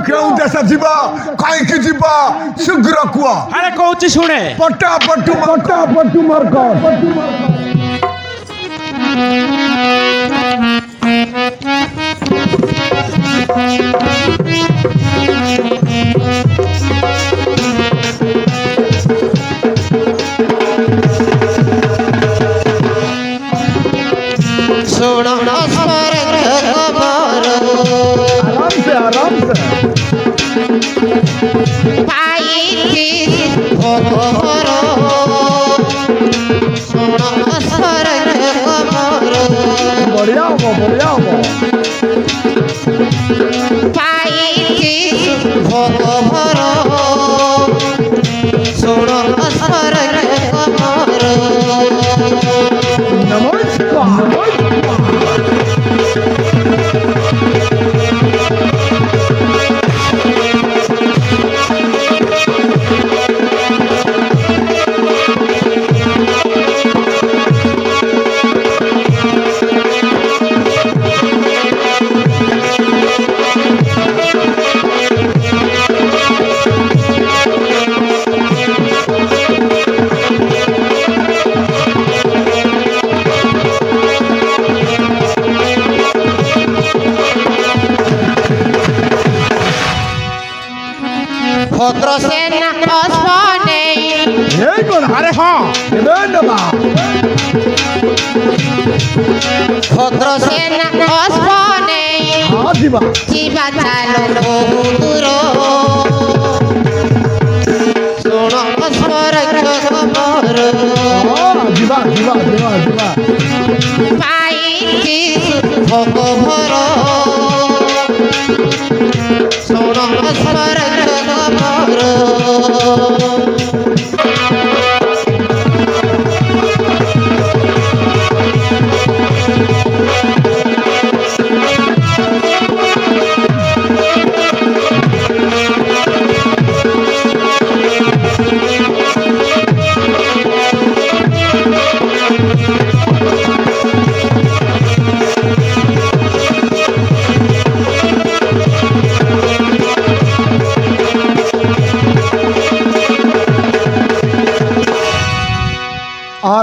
क्यों देश जीवा कहीं की जीवा शीघ्र कुआ अरे कौच शुणे पट्टू मर आराम से बढ़िया हो अरे हाँ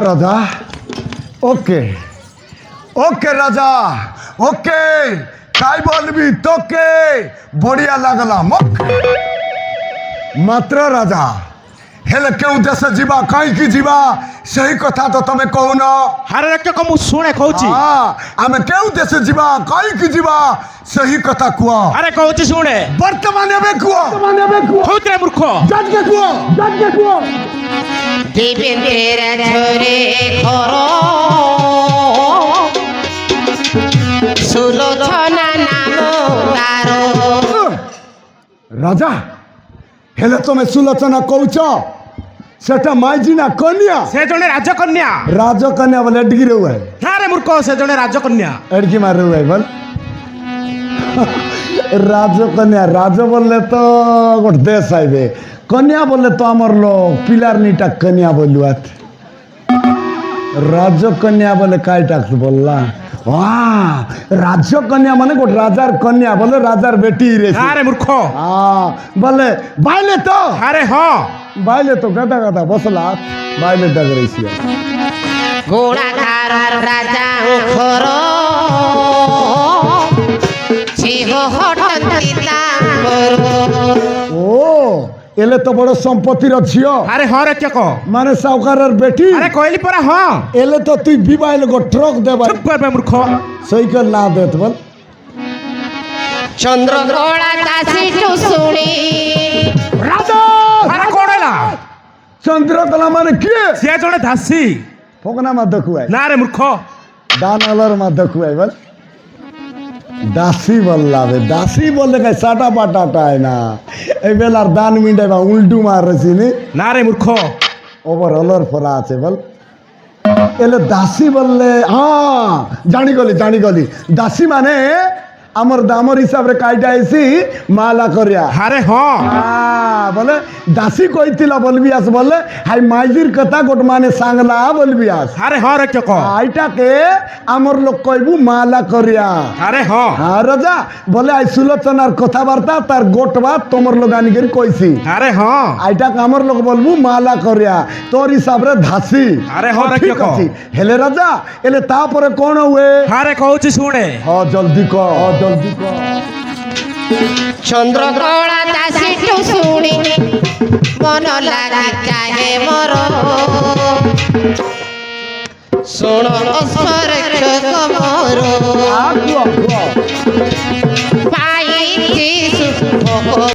राजा ओके राजा ओके काय बोलबी तोके बढ़िया लगला मात्र राजा हेले क्यों देश जीवा कहीं की जीवा सही कथा तो तमें कहून अरे को शुणे कहूची आमे क्यों देश जीवा कहीं की जीवा सही कथा कुआ अरे कहूची शुणे वर्तमान में कुआ होतरे मूर्ख जज के कुआ देवेंद्र झरे खरो सुलोचना नाम तारो राजा हेले तुम सुलोचना कौच सेटा माइजिना कन्या से जने राजकन्या बोले एडगी रहू है अरे मूर्ख से जने राजकन्या एडगी मार रहू है बोल राजकन्या राज बोले तो गोटे देश आइबे कन्या बोले तो आमर लोग पिलार नीटा कन्या बोलुआत राजकन्या बोले काय टाक्स बोलला वाह राजकन्या माने गोटे राजार कन्या बोले राजार बेटी रे अरे मूर्ख बोले बाइले तो अरे हाँ बाइले तो गदा बसला बाइले डगरेसी घोड़ा धार राजा खरो छिहो हटंती तांबरो ओ एले तो बड़ो संपत्ति रछियो अरे हाँ रे क्या को माने साउकारर बेटी अरे कोइली परा हाँ एले तो तू बिबाइल गो ट्रक देबा चुप कर बे मूर्ख साइकिल ना देत बोल चंद्रगोड़ा दासी टुसुणी राजा अरे कोडेला चंद्रकला माने के से जने दासी फोकना मा देखुआय ना रे मूर्ख दानलर मा देखुआय बोल दासी बोललावे दासी बोले का साटा पाटाटा है ना ए बेलार दान मिंडे बा उल्टू मार रसी ने ना रे मूर्ख ओवर अलर फरा আছে बोल एले दासी बोलले हाँ जानी गली दासी माने আমার দামর হিসাবে কাইটা আইছি মালা করিয়া আরে হ্যাঁ বলে দাসী কইতিলা বলবি আস বলে হাই মাইজির কথা গোট মানে সাংলা বলবি আস আরে হ্যাঁ রে চক আইটাকে আমার লোক কইবু মালা করিয়া আরে হ্যাঁ হ্যাঁ রাজা বলে আই সুলোচনার কথাবার্তা তার গোটবা তোমার লোক আনি করে কইছি আরে হ্যাঁ আইটাকে আমার লোক বলবু মালা করিয়া তোর হিসাবে ধাসি আরে হ্যাঁ রে ঠিক চক আছে হেলে রাজা এলে তারপরে কোন হুয়ে আরে কହୁছি শুনে জলদি ক জলদি ক চন্দ্রকলা দাসীটু শুনি মন লাগি চাহে মোর শুণ অস্পর মোর আগুয়া পাইছি সুখ